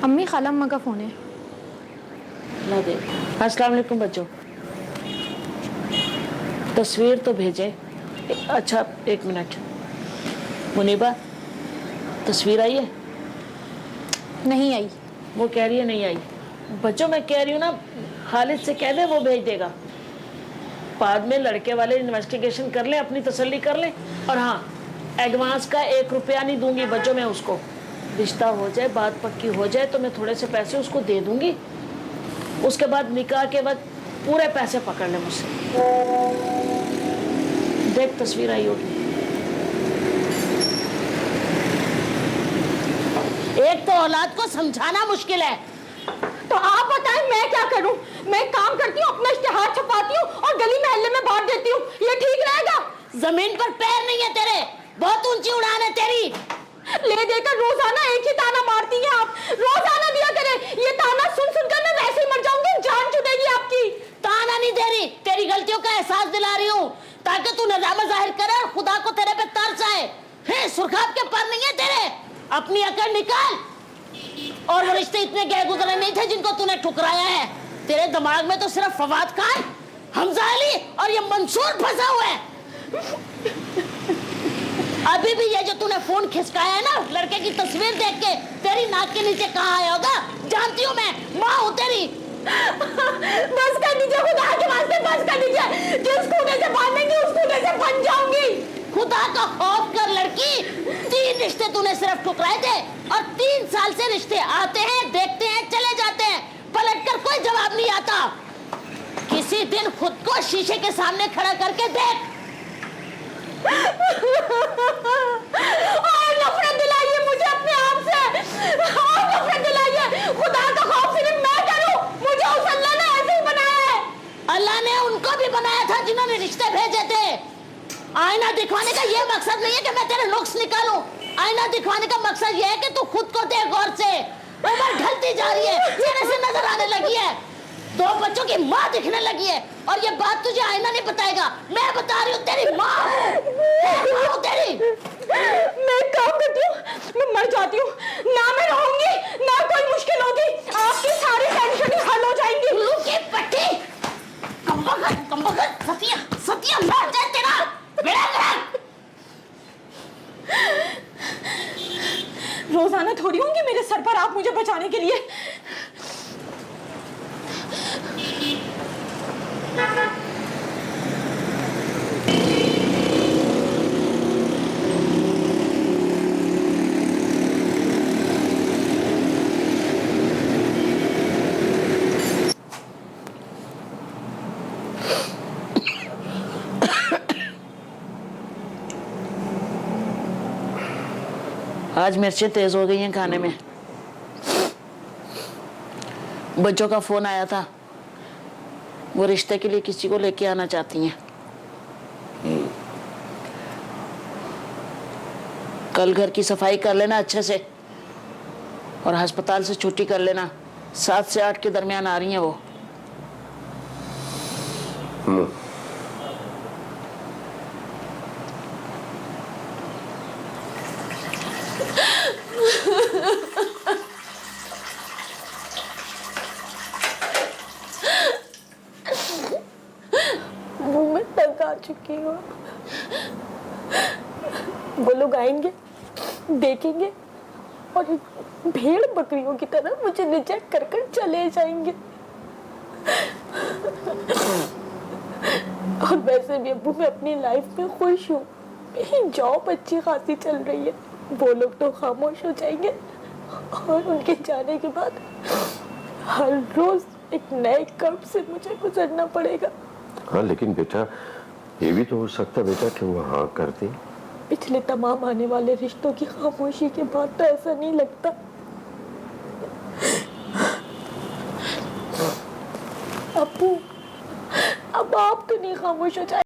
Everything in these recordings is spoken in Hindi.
अम्मी खाला अम्मा का फ़ोन है। ला दे। अस्सलाम वालेकुम बच्चों, तस्वीर तो भेजे। अच्छा एक मिनट, मुनीबा तस्वीर आई है? नहीं आई। वो कह रही है नहीं आई। बच्चों मैं कह रही हूँ ना, खालिद से कह दे वो भेज देगा। बाद में लड़के वाले इन्वेस्टिगेशन कर ले, अपनी तसल्ली कर ले। और हाँ, एडवांस का 1 रुपया नहीं दूंगी बच्चों मैं उसको। रिश्ता हो जाए, बात पक्की हो जाए तो मैं थोड़े से पैसे उसको दे दूंगी। उसके बाद निकाह के वक्त पूरे पैसे पकड़ ले मुझसे। देख तस्वीर आई होगी। एक तो औलाद को समझाना मुश्किल है। तो आप बताएं मैं क्या करूं? मैं काम करती हूँ, अपना इश्तिहार छपाती हूँ और गली मोहल्ले में बांट देती हूँ। ये ठीक रहेगा? जमीन पर पैर नहीं है तेरे, बहुत ऊंची उड़ान है तेरी। ले देकर रोजाना एक ही ताना मारती हैं आप। रोजाना दिया करें, ये ताना सुन सुनकर मैं वैसे ही मर जाऊंगी, जान छूटेगी आपकी। ताना नहीं दे रही, तेरी गलतियों का एहसास दिला रही हूँ ताकि तू नजामा जाहिर करे और खुदा को तेरे पे तरस आए। है सुरखाब के पर नहीं है तेरे, अपनी अकड़ निकाल। और वो रिश्ते इतने गए गुजरे नहीं थे जिनको तूने ठुकराया है। तेरे दिमाग में तो सिर्फ फवाद खान, हमजा अली और ये मंसूर फंसा हुआ है। अभी भी ये जो तूने फोन खिसकाया है ना लड़के की तस्वीर देख के, तेरी नाक के नीचे कहाँ आया होगा जानती हूँ मैं, माँ हूँ तेरी। बस कर दीजिए, खुदा के वास्ते बस कर दीजिए। जिस खूटे से बांधेंगी उस खूटे से बन जाऊंगी। खुदा का खौफ कर लड़की, 3 रिश्ते तूने सिर्फ ठुकराए थे और 3 साल से रिश्ते आते हैं, देखते हैं, चले जाते हैं, पलट कर कोई जवाब नहीं आता। किसी दिन खुद को शीशे के सामने खड़ा करके देख। और नफरत दिलाइए मुझे अपने आप से, और नफरत दिलाइए। खुदा का खौफ सिर्फ मैं करूं, मुझे उस अल्लाह ने ऐसे ही बनाया है। अल्लाह ने उनको भी बनाया था जिन्होंने रिश्ते भेजे थे। आईना दिखवाने का ये मकसद नहीं है कि मैं तेरे नुक्स निकालूं। आईना दिखवाने का मकसद ये है कि तू खुद को देख गौर से। उम्र ढलती जा रही है, चेहरे से नजर आने लगी है, 2 बच्चों की माँ दिखने लगी है। और ये बात तुझे आईना नहीं बताएगा, मैं बता रही हूँ, तेरी माँ हूँ तेरी। मैं काम करती हूँ, मैं मर जाती हूँ, ना मैं रहूंगी ना कोई मुश्किल होगी। आपकी सारी टेंशन हल हो जाएंगी। उल्लू की पट्टी, कम्बख्त, सतिया सतिया मर जाए तेरा बेड़ा गर्क। रोजाना थोड़ी होंगी मेरे सर पर आप मुझे बचाने के लिए। आज मिर्चें तेज हो गई हैं खाने में। बच्चों का फोन आया था, वो रिश्ते के लिए किसी को लेके आना चाहती हैं। कल घर की सफाई कर लेना अच्छे से और अस्पताल से छुट्टी कर लेना। 7 से 8 के दरमियान आ रही हैं वो। मुंह में तक आ चुकी हूँ। वो लोग आएंगे, देखेंगे और भेड़ बकरियों की तरह मुझे रिजेक्ट कर कर चले जाएंगे। और वैसे भी अब्बू मैं अपनी लाइफ में खुश हूँ, मेरी जॉब अच्छी खासी चल रही है। वो लोग तो खामोश हो जाएंगे और उनके जाने के बाद हर रोज एक नए कर्ब से मुझे गुजरना पड़ेगा। हाँ लेकिन बेटा ये भी तो हो सकता बेटा कि वो हाँ कर दे। पिछले तमाम आने वाले रिश्तों की खामोशी के बाद तो ऐसा नहीं लगता। अब्बू अब आप तो नहीं खामोश हो जाए।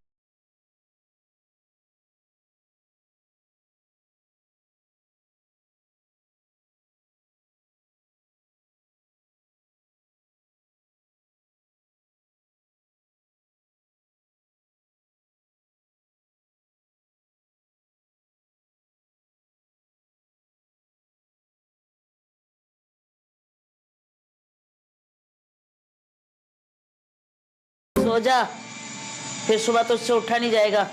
सो जा, फिर सुबह तो उससे उठा नहीं जाएगा।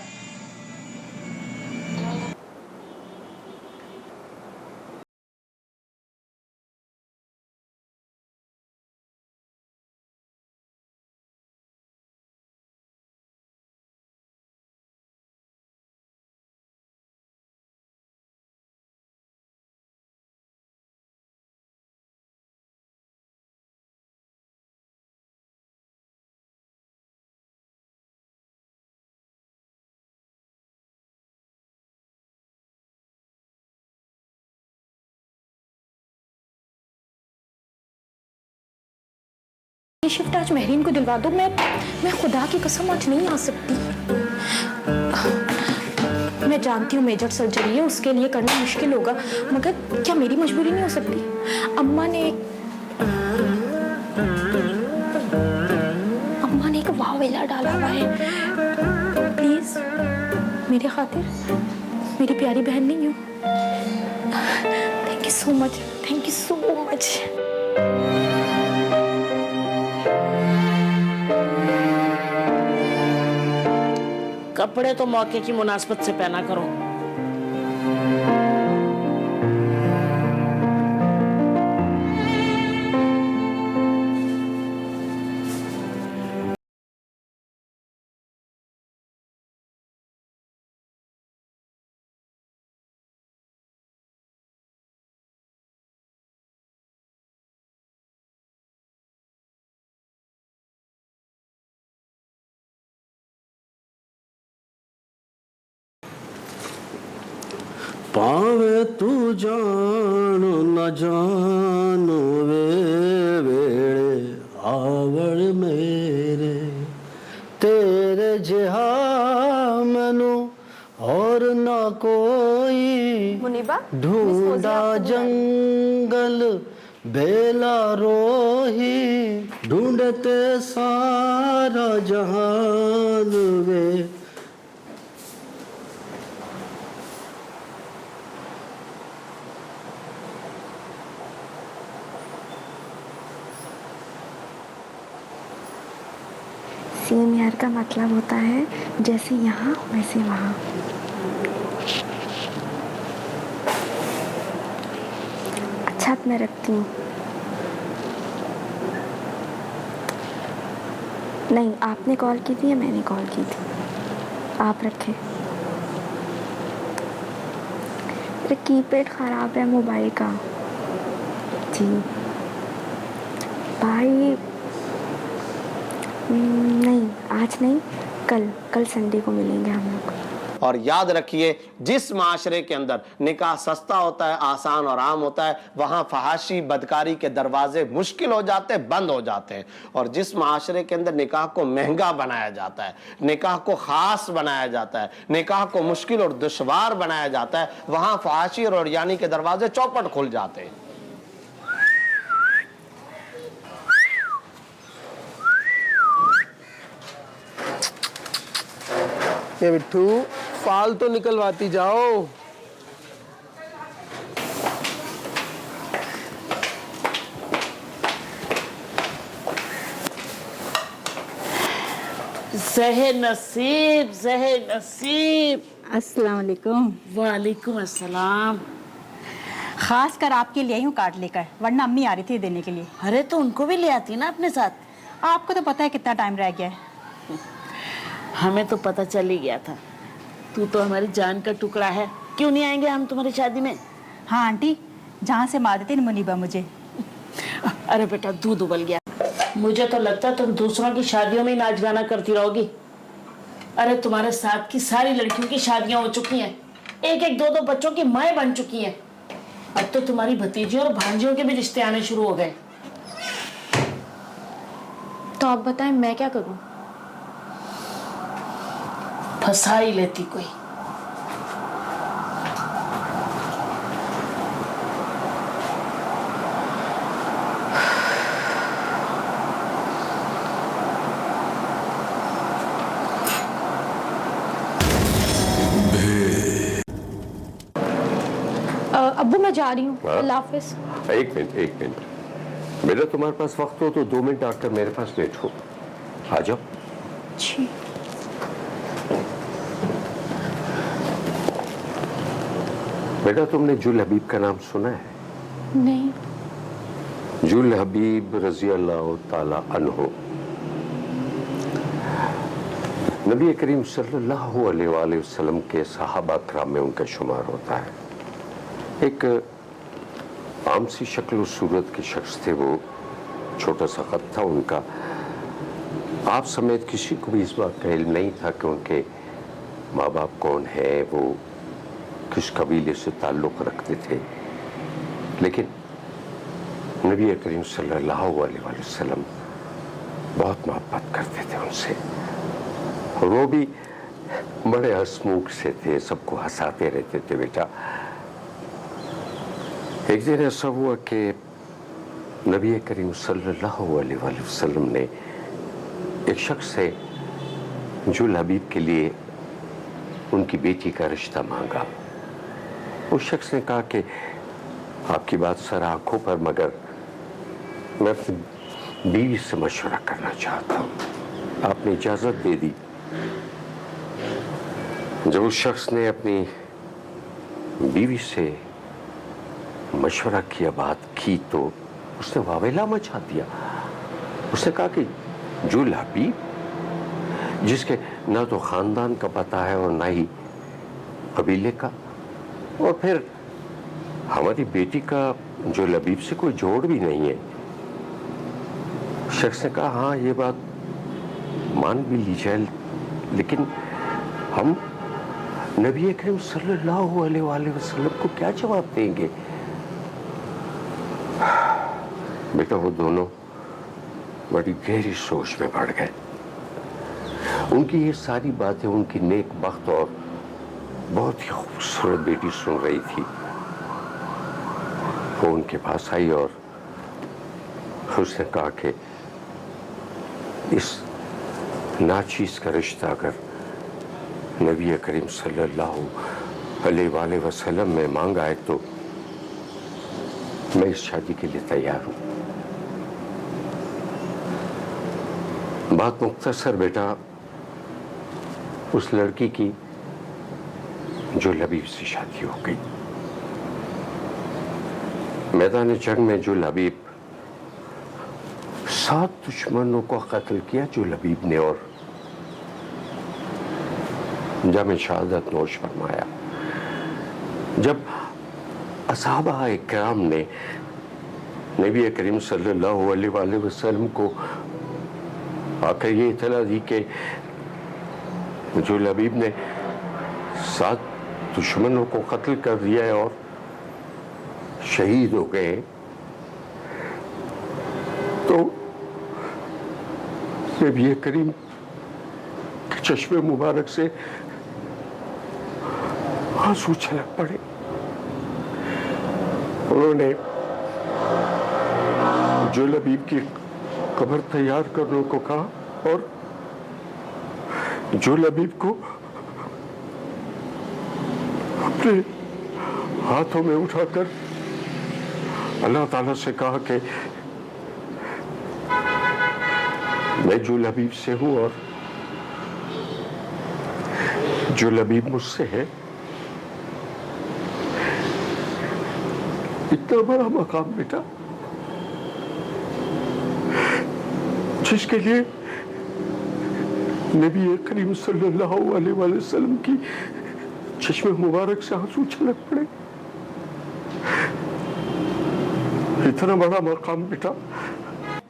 ये शिफ्ट आज महरीन को दिलवा दो। मैं खुदा की कसम आज नहीं आ सकती। मैं जानती हूँ मेजर सर्जरी है, उसके लिए करना मुश्किल होगा, मगर क्या मेरी मजबूरी नहीं हो सकती? अम्मा ने एक वावेला डाला हुआ है। प्लीज मेरे खातिर, मेरी प्यारी बहन नहीं हो? Thank you so much, thank you so much. कपड़े तो मौके की मुनासबत से पहना करो। पावे तू जान न जान वे वेड़े आवड़ मेरे तेरे जिहा मैनू और ना कोई मुनीबा, ढूंढा जंगल बेला रोही ढूंढते सारा जहान वे। सेम यार का मतलब होता है जैसे यहाँ वैसे वहाँ। अच्छा अब मैं रखती हूँ। नहीं, आपने कॉल की थी या मैंने कॉल की थी? आप रखें। अरे कीपैड ख़राब है मोबाइल का। जी भाई, नहीं आज नहीं, कल संडे को मिलेंगे हम लोग। और याद रखिए, जिस माशरे के अंदर निकाह सस्ता होता है, आसान और आम होता है, वहां फहाशी बदकारी के दरवाजे मुश्किल हो जाते हैं, बंद हो जाते हैं। और जिस माशरे के अंदर निकाह को महंगा बनाया जाता है, निकाह को खास बनाया जाता है, निकाह को मुश्किल और दुश्वार बनाया जाता है, वहां फहाशी और यानी के दरवाजे चौपट खुल जाते हैं। ये बिट्टू फाल तो निकलवाती जाओ। ज़हे नसीब, ज़हे नसीब। अस्सलाम वालेकुम। वालेकुम अस्सलाम। खास कर आपके लिए आई हूँ कार्ड लेकर, वरना अम्मी आ रही थी देने के लिए। अरे तो उनको भी ले आती ना अपने साथ। आपको तो पता है कितना टाइम रह गया है। हमें तो पता चल ही गया था, तू तो हमारी जान का टुकड़ा है। क्यों नहीं आएंगे हम तुम्हारी शादी में? हाँ आंटी, जहाँ से मार देती मुनीबा मुझे। अरे बेटा दूध उबल गया। मुझे तो लगता है तुम दूसरों की शादियों में ही नाच गाना करती रहोगी। अरे तुम्हारे साथ की सारी लड़कियों की शादियां हो चुकी हैं, एक एक दो दो बच्चों की माएँ बन चुकी हैं। अब तो तुम्हारी भतीजियों और भांजियों के भी रिश्ते आने शुरू हो गए। तो आप बताएं मैं क्या करूं? फंसा ही लेती कोई। अब्बू मैं जा रही हूँ, अल्लाह हाफिज। एक मिनट बेटा, तुम्हारे पास वक्त हो तो 2 मिनट आकर मेरे पास बैठो। आ जाओ। जी। बेटा तुमने जुल हबीब का नाम सुना है? नहीं। जुल हबीब रजी अल्लाह ताला अन्हो नबी करीम सल्लल्लाहु अलैहि वसल्लम के सहाबा कराम में उनका शुमार होता है। एक आम सी शक्ल सूरत के शख्स थे वो, छोटा सा कद था उनका। आप समेत किसी को भी इस बात का इल्म नहीं था कि उनके माँ बाप कौन है, वो किस कबीले से ताल्लुक़ रखते थे। लेकिन नबी करीम सल्लल्लाहु अलैहि वसल्लम बहुत मोहब्बत करते थे उनसे, और वो भी बड़े हंसमुख से थे, सबको हंसाते रहते थे। बेटा एक दिन ऐसा हुआ कि नबी करीम सल्लल्लाहु अलैहि वसल्लम ने एक शख्स से जुल हबीब के लिए उनकी बेटी का रिश्ता मांगा। उस शख्स ने कहा कि आपकी बात सर आंखों पर, मगर मैं अपनी बीवी से मशवरा करना चाहता हूँ। आपने इजाजत दे दी। जब उस शख्स ने अपनी बीवी से मशवरा किया, बात की, तो उसने वावेला मचा दिया। उसने कहा कि जुल हबीब, जिसके ना तो खानदान का पता है और ना ही कबीले का, और फिर हमारी बेटी का जुल हबीब से कोई जोड़ भी नहीं है। शख्स ने कहा हाँ ये बात मान भी ली जाए, लेकिन हम नबी करीम सल्लल्लाहु अलैहि वसल्लम को क्या जवाब देंगे? बेटा वो दोनों बड़ी गहरी सोच में पड़ गए। उनकी ये सारी बातें उनकी नेक बख्त और बहुत ही खूबसूरत बेटी सुन रही थी। वो उनके पास आई और उसने कहा कि इस नाचीज का रिश्ता अगर नबी करीम सल्लल्लाहु अलैहि वसल्लम में मांगा है तो मैं इस शादी के लिए तैयार हूं। बात मुख्तसर बेटा उस लड़की की जुल हबीब से शादी हो गई। मैदान जंग में जुल हबीब 7 दुश्मनों को कत्ल किया जुल हबीब ने, और जामे शहादत नोश फरमाया। जब असहाबा इकराम ने नबी करीम सल्लल्लाहु अलैहि वसल्लम को आकर ये इत्तला दी कि जुल हबीब ने 7 दुश्मनों को कत्ल कर दिया है और शहीद हो गए, तो नबी करीम के चश्मे मुबारक से आंसू छलक पड़े। उन्होंने जुल हबीब की कब्र तैयार करने को कहा और जुल हबीब को अपने हाथों में उठाकर अल्लाह ताला से कहा कि मैं जुल हबीब से हूं और जुल हबीब मुझसे है। इतना बड़ा मकाम बेटा, जिसके लिए नबी करीम सल्लल्लाहु अलैहि वसल्लम की चश्मे मुबारक से आंसू छलक पड़े। इतना बड़ा मकाम बेटा।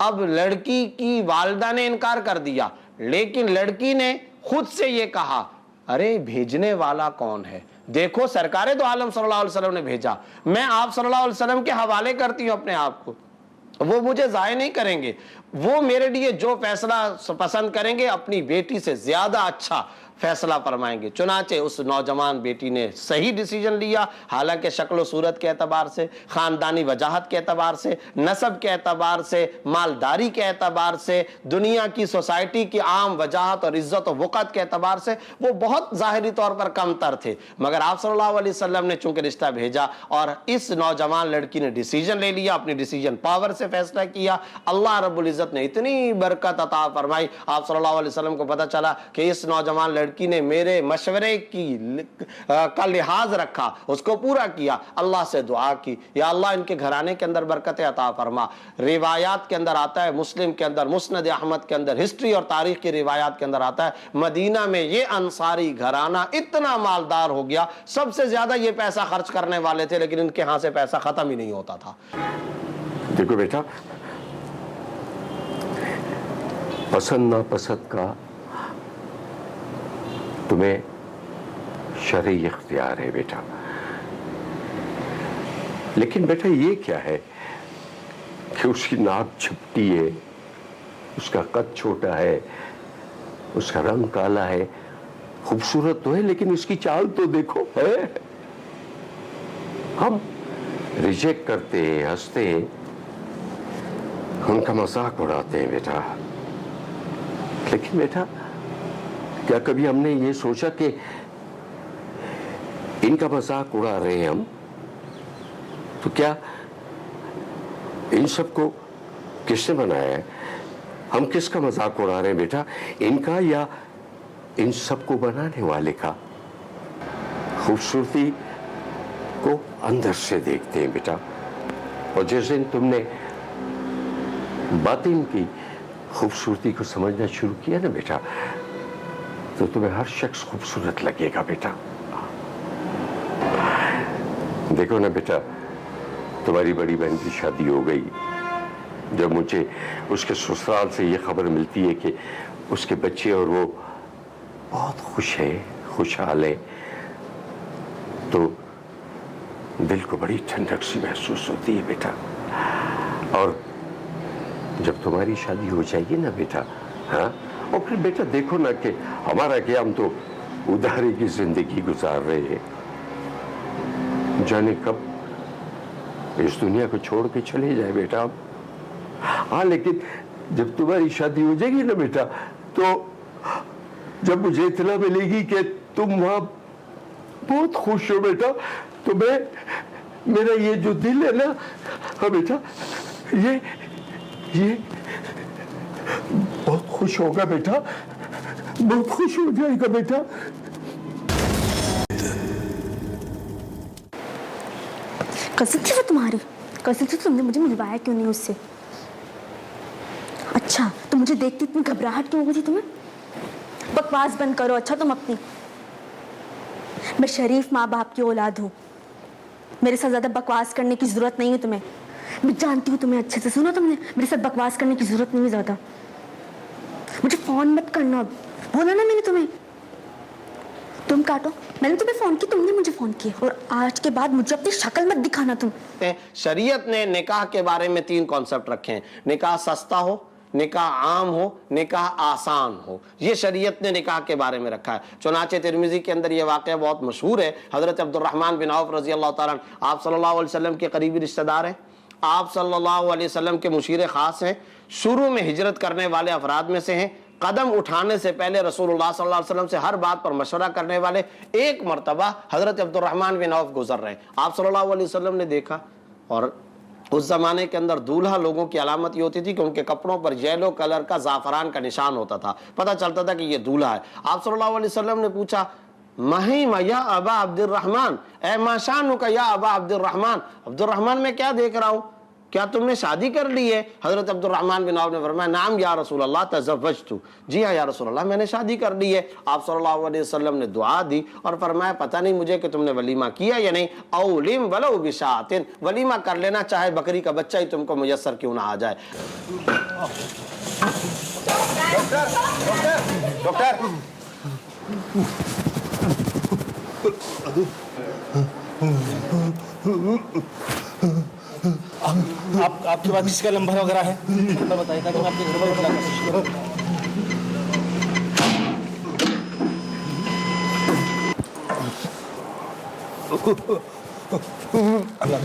अब लड़की की वालिदा ने इनकार कर दिया, लेकिन लड़की ने खुद से ये कहा, अरे भेजने वाला कौन है? देखो सरकारे दो आलम सल्लल्लाहु अलैहि वसल्लम ने भेजा, मैं आप सल्लल्लाहु अलैहि वसल्लम के हवाले करती हूँ अपने आप को। वो मुझे जाय नहीं करेंगे, वो मेरे लिए जो फैसला पसंद करेंगे अपनी बेटी से ज्यादा अच्छा फैसला फरमाएंगे। चुनाचे उस नौजवान बेटी ने सही डिसीजन लिया, हालांकि शक्ल सूरत के एतबार से, खानदानी वजाहत के एतबार से, नस्ब के एतबार से, मालदारी के एतबार से, दुनिया की सोसाइटी की आम वजाहत और इज्जत और वक़्त के एतबार से वो बहुत ज़ाहिरी तौर पर कमतर थे। मगर आप सल्लल्लाहु अलैहि वसल्लम ने चूंकि रिश्ता भेजा और इस नौजवान लड़की ने डिसीजन ले लिया, अपनी डिसीजन पावर से फैसला किया, अल्लाह रब्बुल इज्जत ने इतनी बरकत अता फरमाई। आप सल्लल्लाहु अलैहि वसल्लम को पता चला कि इस नौजवान लड़की ने मेरे मशवरे का लिहाज रखा, उसको पूरा किया, अल्लाह से दुआ की, या अल्लाह इनके घराने के अंदर बरकत अता फरमा। रिवायात के अंदर आता है, मुस्लिम के अंदर, मुस्नद अहमद के अंदर, हिस्ट्री और तारीख की रिवायात के अंदर आता है, मदीना में ये अंसारी घराना इतना मालदार हो गया, सबसे ज्यादा ये पैसा खर्च करने वाले थे, लेकिन इनके यहां से पैसा खत्म ही नहीं होता था। देखो बेटा, पसंद नापसंद का तुम्हें शरई इख्तियार है बेटा, लेकिन बेटा ये क्या है कि उसकी नाक झपटी है, उसका कद छोटा है, उसका रंग काला है, खूबसूरत तो है, लेकिन उसकी चाल तो देखो है। हम रिजेक्ट करते हैं, हंसते हैं, उनका मजाक उड़ाते हैं बेटा, लेकिन बेटा क्या कभी हमने ये सोचा कि इनका मजाक उड़ा रहे हैं हम, तो क्या इन सबको किसने बनाया है? हम किसका मजाक उड़ा रहे हैं बेटा, इनका या इन सबको बनाने वाले का? खूबसूरती को अंदर से देखते हैं बेटा, और जिस दिन तुमने बातिन की खूबसूरती को समझना शुरू किया ना बेटा, तो तुम्हें हर शख्स खूबसूरत लगेगा बेटा। देखो ना बेटा, तुम्हारी बड़ी बहन की शादी हो गई, जब मुझे उसके ससुराल से ये खबर मिलती है कि उसके बच्चे और वो बहुत खुश है, खुशहाल है, तो दिल को बड़ी ठंडक सी महसूस होती है बेटा। और जब तुम्हारी शादी हो जाएगी ना बेटा, हाँ, और फिर बेटा देखो ना कि हमारा क्या, हम तो उधारी की जिंदगी गुजार रहे हैं, जाने कब इस दुनिया को छोड़ के चले जाए बेटा हम। हाँ, लेकिन जब तुम्हारी शादी हो जाएगी ना बेटा, तो जब मुझे इत्तला मिलेगी कि तुम वहां बहुत खुश हो बेटा, तो मेरा ये जो दिल है ना, हाँ बेटा, ये बहुत खुश होगा बेटा, बहुत खुश हो जाएगा बेटा। कज़िन थी वो तुम्हारी? कज़िन थी, तुमने मुझे मिलवाया क्यों नहीं उससे? अच्छा, तो मुझे देखती इतनी घबराहट क्यों हो गई थी तुम्हें? बकवास बंद करो अच्छा तुम अपनी। मैं शरीफ माँ बाप की औलाद हूँ, मेरे साथ ज्यादा बकवास करने की जरूरत नहीं है तुम्हें। मैं जानती हूँ तुम्हें अच्छे से। सुनो, तुमने मेरे साथ बकवास करने की जरूरत नहीं है ज्यादा। मुझे फोन मत करना, बोला ना मैंने तुम्हें। तुम काटो, मैंने तुम्हें फोन किया, तुमने मुझे फोन किया, और आज के बाद मुझे अपनी शक्ल मत दिखाना तुम। शरीयत ने निकाह के बारे में 3 कॉन्सेप्ट रखे हैं। निकाह सस्ता हो, निकाह आम हो, निकाह आसान हो। ये शरीयत ने निकाह के बारे में रखा है। चुनाचे तिरमिजी के अंदर ये वाक़या बहुत मशहूर है। हजरत अब्दुर्रहमान बिन औफ रजी अल्लाह तआला आप सल्लल्लाहु अलैहि वसल्लम के करीबी रिश्तेदार हैं, आप सल्लल्लाहु अलैहि वसल्लम के मुशीर खास हैं, शुरू में हिजरत करने वाले अफराद में से हैं। कदम उठाने से पहले रसूलुल्लाह सल्लल्लाहु अलैहि वसल्लम से हर बात पर मशवरा करने वाले एक मरतबा हजरत अब्दुर्रहमान बिन औफ गुजर रहे। आप सल्लल्लाहु अलैहि वसल्लम ने देखा, और उस जमाने के अंदर दूल्हा लोगों की अलामत ये होती थी कि उनके कपड़ों पर येलो कलर का जाफरान का निशान होता था, पता चलता था कि ये दूल्हा है। आप सल्लल्लाहु अलैहि वसल्लम ने पूछा, महिमा या अबा अब्दुर्रहमान, ए माशानु का या अबा अब्दुर्रहमान, अब्दुर्रहमान मैं क्या देख रहा हूँ, क्या तुमने शादी कर ली है? हजरत अब्दुर्रहमान बिन औफ ने फरमाया, नाम या रसूल अल्लाह तज़व्वजतु, जी हाँ या रसूल अल्लाह मैंने शादी कर ली है। आप सल्लल्लाहु अलैहि वसल्लम ने दुआ दी और फरमाया, पता नहीं मुझे कि तुमने वलीमा किया या नहीं, औलिम वलो बिशातिन, वलीमा कर लेना, चाहे बकरी का बच्चा ही तुमको मुयस्सर क्यों ना आ जाए। डॉक्टर आपके पास किसका नंबर वगैरह है? तो बताइए ताकि मैं आपके घर पर बता सकूं। अल्लाह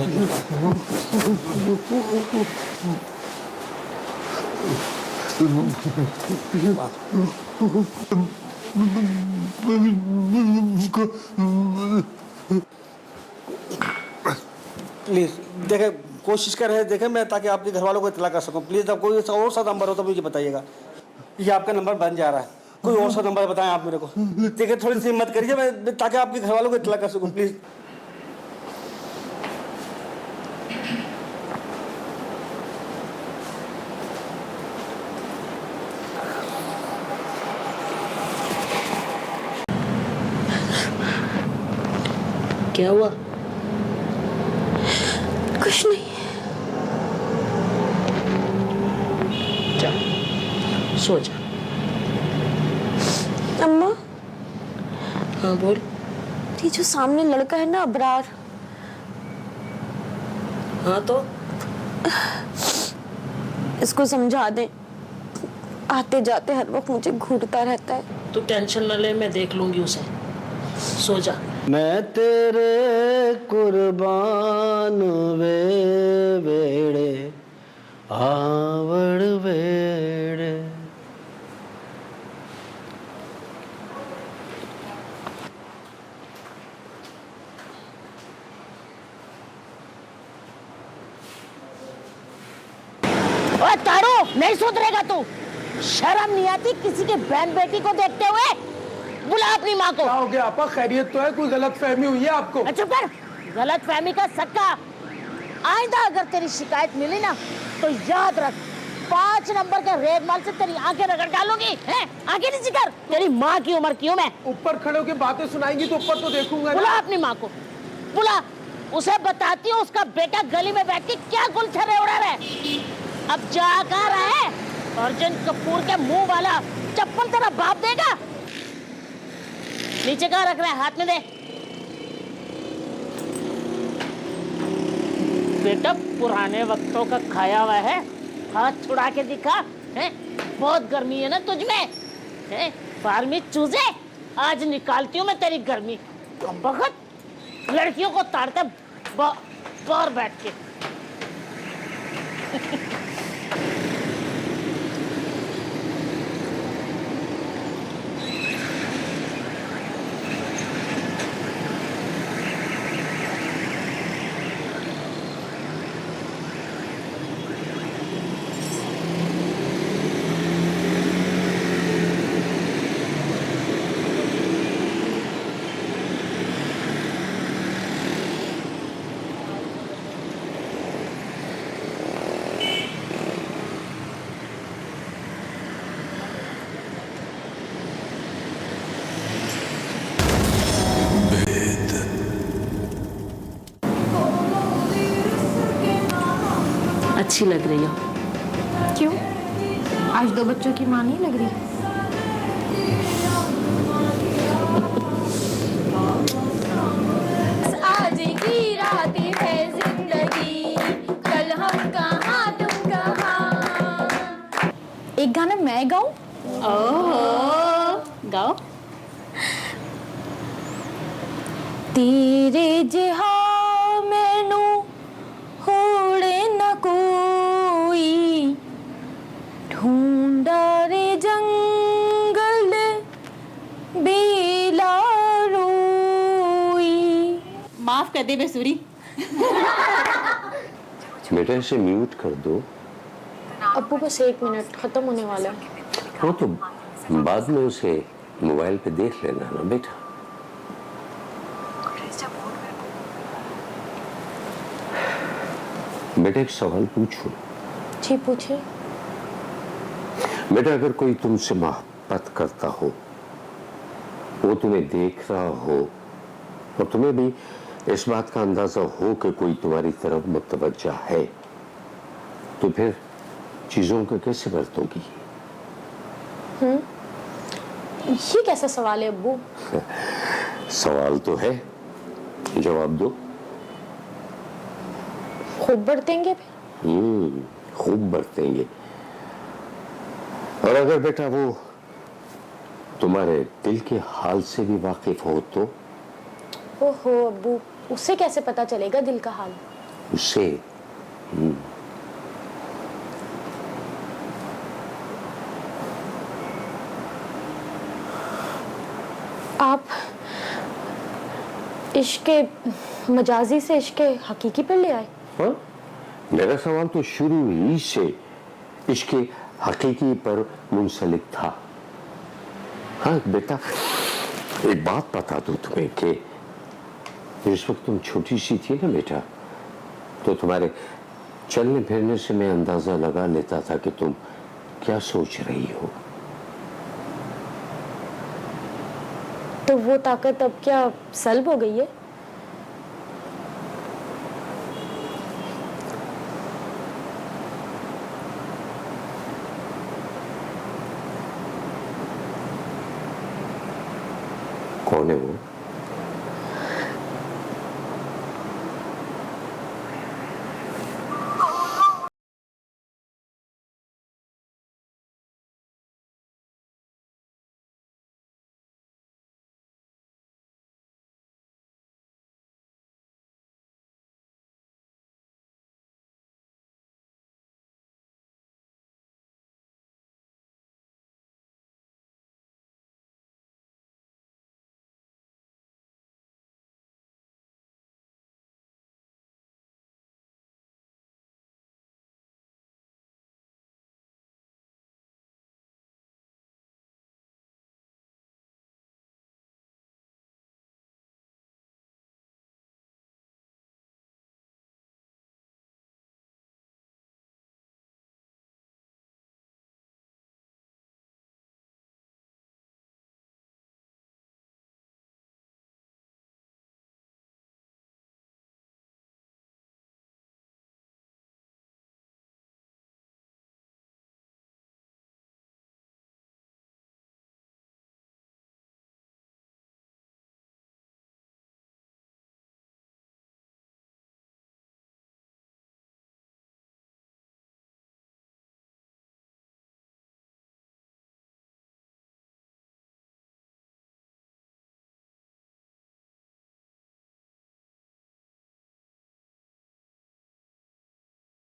प्लीज देखे, कोशिश कर रहे हैं देखे मैं, ताकि आपके घर वालों को इतला कर सकूं। प्लीज अब कोई और सा नंबर हो तो मुझे बताइएगा। ये आपका नंबर बन जा रहा है, कोई और सा नंबर बताएं आप मेरे को। देखिए थोड़ी सी हिम्मत करिए, मैं ताकि आपके घर वालों को इतला कर सकूं प्लीज। क्या हुआ? कुछ नहीं। जा, सो जा। अम्मा, हाँ बोल। ये जो सामने लड़का है ना, अबरार, हाँ तो इसको समझा दे। आते जाते हर वक्त मुझे घूरता रहता है। तू टेंशन न ले, मैं देख लूंगी उसे। सो जा। मैं तेरे कुर्बान वे वेड़े आवड़ वेड़े। ओए तारू, नहीं सुधरेगा तू। शर्म नहीं आती किसी के बहन बेटी को देखते हुए? बुला अपनी माँ को। क्या हो गया आपा, खैरियत तो है? कोई गलत फहमी हुई है आपको? चुप कर। गलत फहमी का सक्का। आइंदा अगर तेरी शिकायत मिली ना तो याद रख, 5 नंबर के रेगमाल से तेरी आंखें रगड़ डालूंगी। हैं? आंखें नीचे कर। तेरी माँ की उम्र क्यों मैं? ऊपर खड़े होकर बातें सुनाएंगी तो ऊपर तो देखूंगा ना। बुला अपनी माँ को, बुला। उसे बताती हूँ उसका बेटा गली में बैठ के क्या गुलछरे उड़ा रहा है। अब जा कहाँ रहा है? अर्जुन कपूर के मुंह वाला चप्पल तेरा बाप देगा। नीचे कहाँ रख रहा है? हाथ में दे। बेटा पुराने वक्तों का खाया हुआ है, हाथ छुड़ा के दिखा है। बहुत गर्मी है ना तुझ में, है? फार्मी चूजे, आज निकालती हूँ मैं तेरी गर्मी। बहुत लड़कियों को ताड़ते बाहर बैठ के। अच्छी लग रही हो। क्यों? आज 2 बच्चों की माँ नहीं लग रही? आज की रात है जिंदगी, कल हम कहाँ तुम कहाँ। एक गाना मैं गाऊं? ओह, गाओ। तेरे जिहा मैनू होड़े न कोई, ढूंढा रे जंगल बेला रोई। माफ कर दे बेसुरी। बेटा इसे म्यूट कर दो। अब्बू बस 1 मिनट, खत्म होने वाला है। हाँ तो बाद में उसे मोबाइल पे देख लेना ना बेटा। बेटा एक सवाल पूछूं? जी पूछिए। बेटा अगर कोई तुमसे मोहब्बत करता हो, वो तुम्हें देख रहा हो और तुम्हें भी इस बात का अंदाजा हो कि कोई तुम्हारी तरफ मुतवज्जा है, तो फिर चीजों को कैसे बरतोगी? ये कैसा सवाल है अब्बू? सवाल तो है, जवाब दो। खूब बरतेंगे फिर? खूब बरतेंगे। और अगर बेटा वो तुम्हारे दिल के हाल से भी वाकिफ हो तो? ओहो अब्बू, उससे कैसे पता चलेगा दिल का हाल? उससे आप इश्क मजाजी से इश्क हकीकी पर ले आए? हाँ? मेरा सवाल तो शुरू ही से इश्क हकीकी पर मुंसलिक था। हाँ बेटा, एक बात बता दूं तुम्हें कि जिस वक्त तुम छोटी सी थी ना बेटा, तो तुम्हारे चलने फिरने से मैं अंदाजा लगा लेता था कि तुम क्या सोच रही हो। तो वो ताकत अब क्या सल्ब हो गई है? कौन है वो?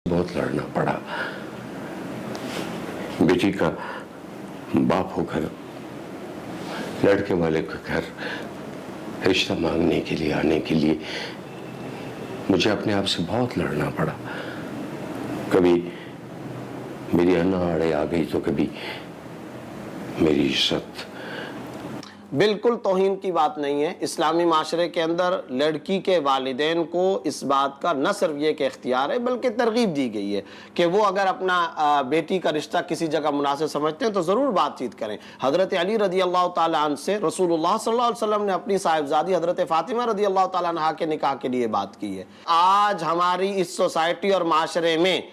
बहुत लड़ना पड़ा। बेटी का बाप होकर लड़के वाले के घर रिश्ता मांगने के लिए आने के लिए मुझे अपने आप से बहुत लड़ना पड़ा। कभी मेरी अन्ना आड़े आ गई तो कभी मेरी इज्जत। बिल्कुल तौहीन की बात नहीं है। इस्लामी माशरे के अंदर लड़की के वालिदैन को इस बात का न सिर्फ ये कि इख्तियार है बल्कि तरगीब दी गई है कि वो अगर अपना बेटी का रिश्ता किसी जगह मुनासिब समझते हैं तो ज़रूर बातचीत करें। हज़रत अली रदी अल्लाह ताला अन्हु से रसूलुल्लाह सल्लल्लाहु अलैहि वसल्लम ने अपनी साहिबजादी हज़रत फ़ातिमा रदी अल्लाह ताला अन्हा के निकाह के लिए बात की है। आज हमारी इस सोसाइटी और माशरे में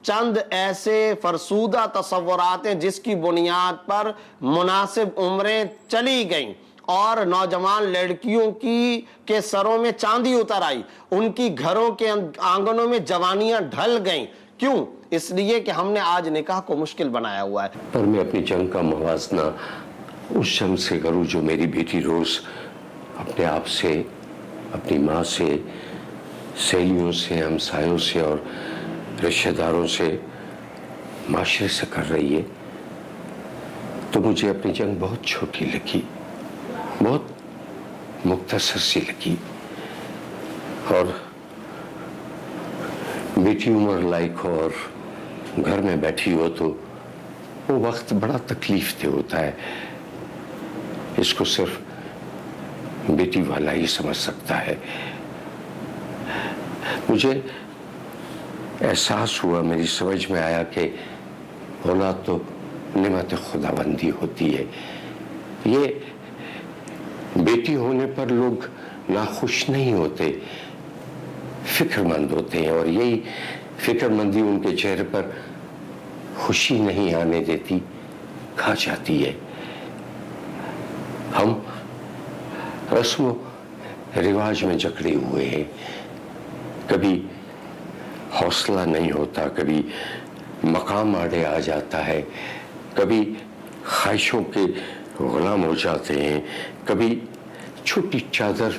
चंद ऐसे फरसूदा तसव्वुरात हैं जिसकी बुनियाद पर मुनासिब उम्रें चली गईं और नौजवान लड़कियों की के सरों में चांदी उतर आई, उनकी घरों के आंगनों में जवानियां ढल गईं। क्यों? इसलिए कि हमने आज निकाह को मुश्किल बनाया हुआ है। पर मैं अपनी जंग का मवाजना उस जंग से करूं जो मेरी बेटी रोज अपने आप से, अपनी माँ से, सहेलियों से, हमसायों से और रिश्तेदारों से, माशरे से कर रही है। तो मुझे अपनी जंग बहुत छोटी लगी, बहुत मुख्तसर सी लगी। और बेटी उम्र लायक हो और घर में बैठी हो तो वो वक्त बड़ा तकलीफ दे होता है। इसको सिर्फ बेटी वाला ही समझ सकता है। मुझे एहसास हुआ, मेरी समझ में आया कि औलाद तो नेमत खुदाबंदी होती है। ये बेटी होने पर लोग नाखुश नहीं होते, फिक्रमंद होते हैं और यही फिक्रमंदी उनके चेहरे पर खुशी नहीं आने देती, खा जाती है। हम रस्म रिवाज में जकड़े हुए हैं, कभी हौसला नहीं होता, कभी मकाम आड़े आ जाता है, कभी ख्वाहिशों के गुलाम हो जाते हैं, कभी छोटी चादर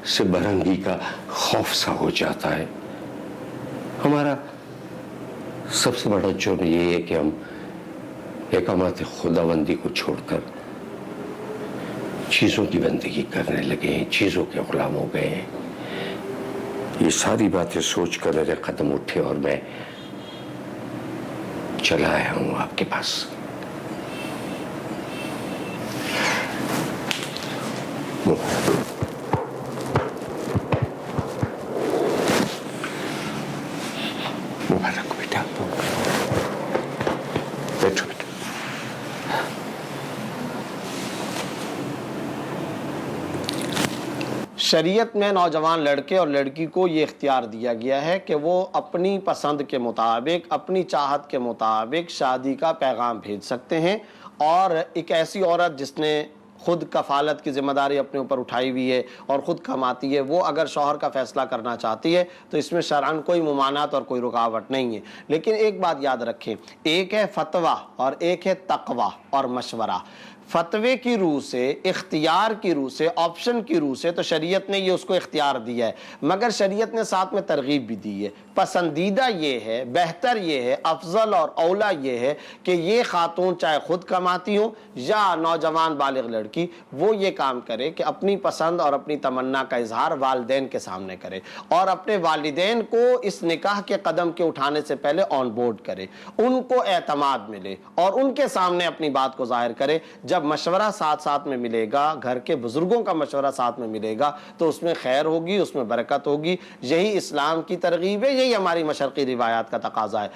से बरंगी का खौफ सा हो जाता है। हमारा सबसे बड़ा जुर्म ये है कि हम एकामत खुदाबंदी को छोड़कर चीज़ों की बंदगी करने लगे हैं, चीज़ों के गुलाम हो गए हैं। ये सारी बातें सोचकर मेरे कदम उठे और मैं चला आया हूं आपके पास। मुबारक बेटा, बैठो बेटा। शरीयत में नौजवान लड़के और लड़की को ये इख्तियार दिया गया है कि वो अपनी पसंद के मुताबिक, अपनी चाहत के मुताबिक शादी का पैगाम भेज सकते हैं। और एक ऐसी औरत जिसने खुद कफालत की जिम्मेदारी अपने ऊपर उठाई हुई है और ख़ुद कमाती है, वो अगर शौहर का फ़ैसला करना चाहती है तो इसमें शरअन कोई मुमानात और कोई रुकावट नहीं है। लेकिन एक बात याद रखें, एक है फतवा और एक है तकवा और मशवरा। फतवे की रूह से, इख्तियार की रूह से, ऑप्शन की रूह से तो शरीयत ने ये उसको इख्तियार दिया है, मगर शरीयत ने साथ में तरगीब भी दी है। पसंदीदा ये है, बेहतर ये है, अफजल और औला ये है कि ये खातून चाहे खुद कमाती हो या नौजवान बालिग लड़की, वो ये काम करे कि अपनी पसंद और अपनी तमन्ना का इजहार वालिदैन के सामने करे और अपने वालिदैन को इस निकाह के कदम के उठाने से पहले ऑन बोर्ड करे, उनको एतमाद मिले और उनके सामने अपनी बात को जाहिर करे। जब मशवरा साथ साथ में मिलेगा, घर के बुजुर्गों का मशवरा साथ में मिलेगा, तो उसमें खैर होगी, उसमें बरकत होगी। यही इस्लाम की तरगीब है, यही हमारी मशरक़ी रिवायात का तकाजा है।